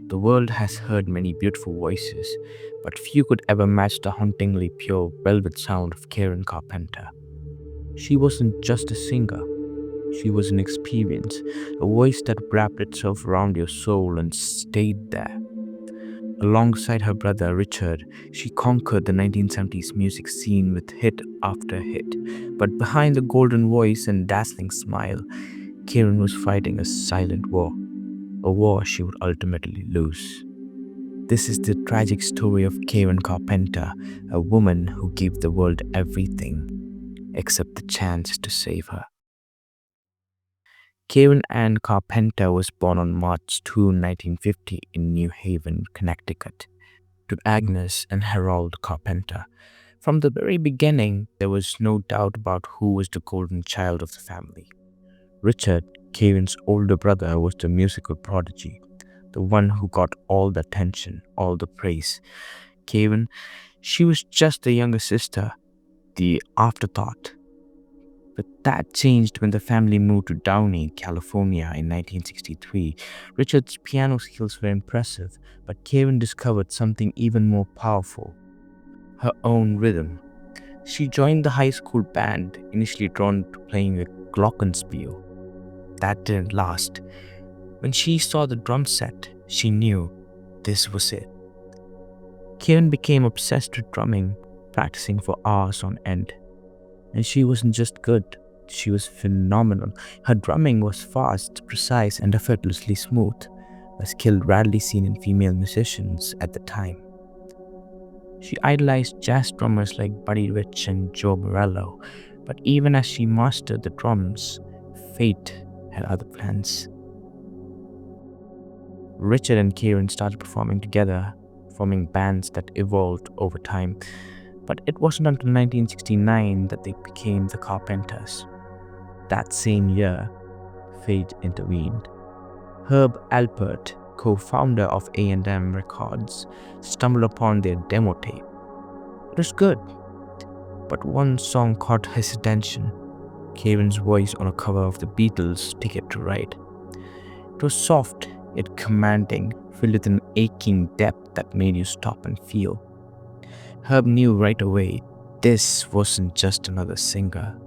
The world has heard many beautiful voices, but few could ever match the hauntingly pure velvet sound of Karen Carpenter. She wasn't just a singer, she was an experience, a voice that wrapped itself around your soul and stayed there. Alongside her brother Richard, she conquered the 1970s music scene with hit after hit. But behind the golden voice and dazzling smile, Karen was fighting a silent war, a war she would ultimately lose. This is the tragic story of Karen Carpenter, a woman who gave the world everything except the chance to save her. Karen Ann Carpenter was born on March 2, 1950 in New Haven, Connecticut, to Agnes and Harold Carpenter. From the very beginning, there was no doubt about who was the golden child of the family. Richard, Karen's older brother, was the musical prodigy, the one who got all the attention, all the praise. Karen, she was just the younger sister, the afterthought. But that changed when the family moved to Downey, California in 1963. Richard's piano skills were impressive, but Karen discovered something even more powerful: her own rhythm. She joined the high school band, initially drawn to playing the glockenspiel. That didn't last. When she saw the drum set, she knew this was it. Karen became obsessed with drumming, practicing for hours on end. And she wasn't just good, she was phenomenal. Her drumming was fast, precise, and effortlessly smooth, a skill rarely seen in female musicians at the time. She idolized jazz drummers like Buddy Rich and Joe Morello, but even as she mastered the drums, fate had other plans. Richard and Karen started performing together, forming bands that evolved over time. But it wasn't until 1969 that they became the Carpenters. That same year, fate intervened. Herb Alpert, co-founder of A&M Records, stumbled upon their demo tape. It was good, but one song caught his attention: Karen's voice on a cover of the Beatles' Ticket to Ride. It was soft yet commanding, filled with an aching depth that made you stop and feel. Herb knew right away this wasn't just another singer.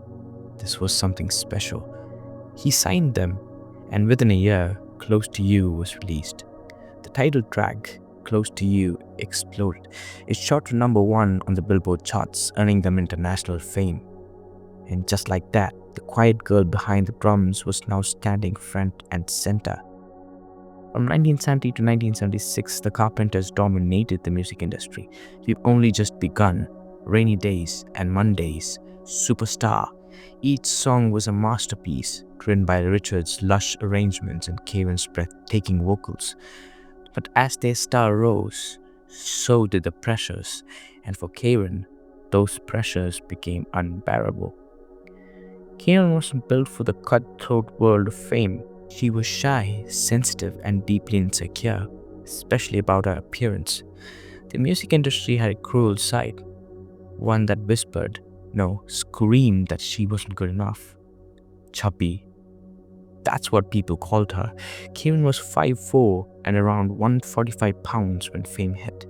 This was something special. He signed them, and within a year, Close to You was released. The title track, Close to You, exploded. It shot to #1 on the Billboard charts, earning them international fame. And just like that, the quiet girl behind the drums was now standing front and center. From 1970 to 1976, the Carpenters dominated the music industry. We've only just begun, Rainy Days and Mondays, Superstar. Each song was a masterpiece, written by Richard's lush arrangements and Karen's breathtaking vocals. But as their star rose, so did the pressures, and for Karen, those pressures became unbearable. Karen wasn't built for the cutthroat world of fame. She was shy, sensitive, and deeply insecure, especially about her appearance. The music industry had a cruel side, one that whispered, no, screamed that she wasn't good enough. Chubby. That's what people called her. Karen was 5'4" and around 145 pounds when fame hit.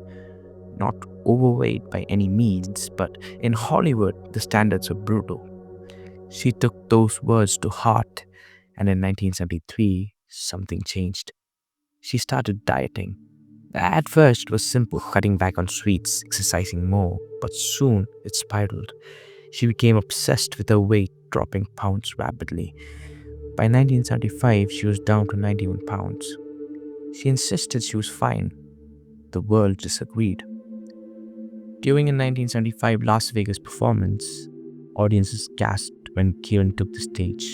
Not overweight by any means, but in Hollywood, the standards were brutal. She took those words to heart, and in 1973, something changed. She started dieting. At first, it was simple, cutting back on sweets, exercising more, but soon it spiraled. She became obsessed with her weight, dropping pounds rapidly. By 1975, she was down to 91 pounds. She insisted she was fine. The world disagreed. During a 1975 Las Vegas performance, audiences gasped when Karen took the stage.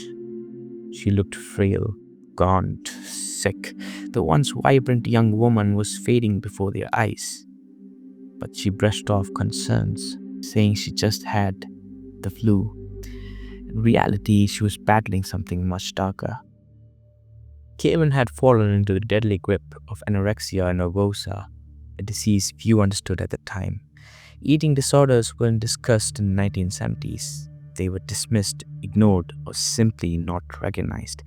She looked frail, gaunt, sick. The once vibrant young woman was fading before their eyes. But she brushed off concerns, saying she just had the flu. In reality, she was battling something much darker. Karen had fallen into the deadly grip of anorexia nervosa, a disease few understood at the time. Eating disorders weren't discussed in the 1970s. They were dismissed, ignored, or simply not recognized.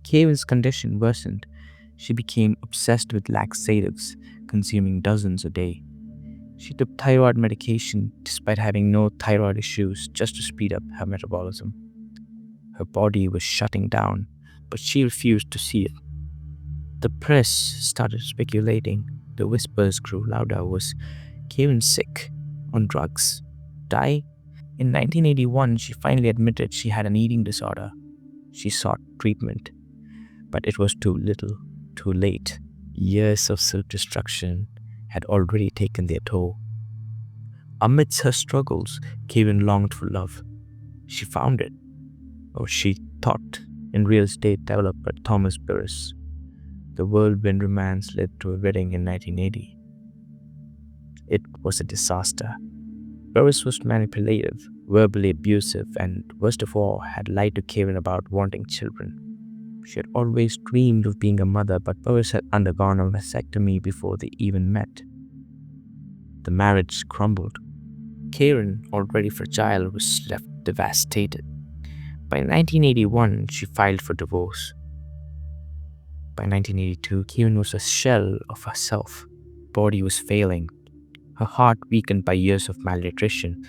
Karen's condition worsened. She became obsessed with laxatives, consuming dozens a day. She took thyroid medication despite having no thyroid issues just to speed up her metabolism. Her body was shutting down, but she refused to see it. The press started speculating. The whispers grew louder. Was Karen sick? On drugs? Die? In 1981, she finally admitted she had an eating disorder. She sought treatment, but it was too little, too late. Years of self destruction had already taken their toll. Amidst her struggles, Karen longed for love. She found it, or she thought, in real estate developer Thomas Burris. The whirlwind romance led to a wedding in 1980. It was a disaster. Burris was manipulative, verbally abusive, and worst of all, had lied to Karen about wanting children. She had always dreamed of being a mother, but Burris had undergone a vasectomy before they even met. The marriage crumbled. Karen, already fragile, was left devastated. By 1981, she filed for divorce. By 1982, Karen was a shell of herself. Her body was failing, her heart weakened by years of malnutrition.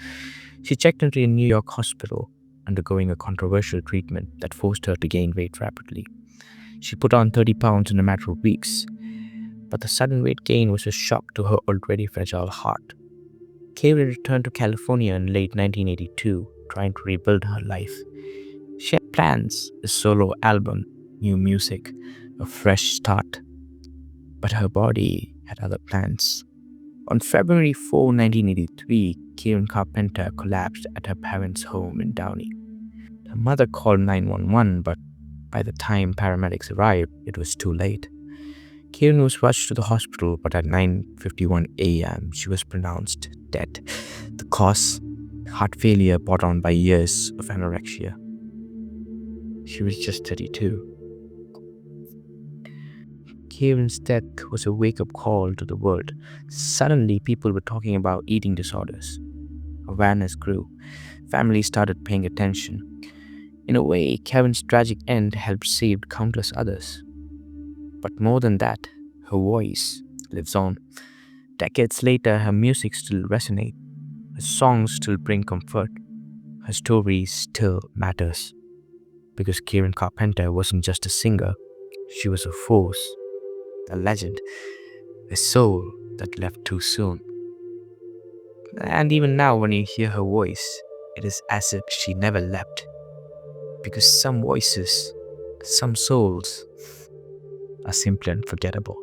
She checked into a New York hospital, undergoing a controversial treatment that forced her to gain weight rapidly. She put on 30 pounds in a matter of weeks, but the sudden weight gain was a shock to her already fragile heart. Karen returned to California in late 1982, trying to rebuild her life. She had plans: a solo album, new music, a fresh start. But her body had other plans. On February 4, 1983, Karen Carpenter collapsed at her parents' home in Downey. Her mother called 911, but by the time paramedics arrived, it was too late. Karen was rushed to the hospital, but at 9:51 a.m., she was pronounced dead. The cause? Heart failure brought on by years of anorexia. She was just 32. Karen's death was a wake-up call to the world. Suddenly, people were talking about eating disorders. Awareness grew. Families started paying attention. In a way, Karen's tragic end helped save countless others. But more than that, her voice lives on. Decades later, her music still resonates. Her songs still bring comfort. Her story still matters. Because Karen Carpenter wasn't just a singer, she was a force, a legend, a soul that left too soon. And even now, when you hear her voice, it is as if she never left. Because some voices, some souls, are simply unforgettable.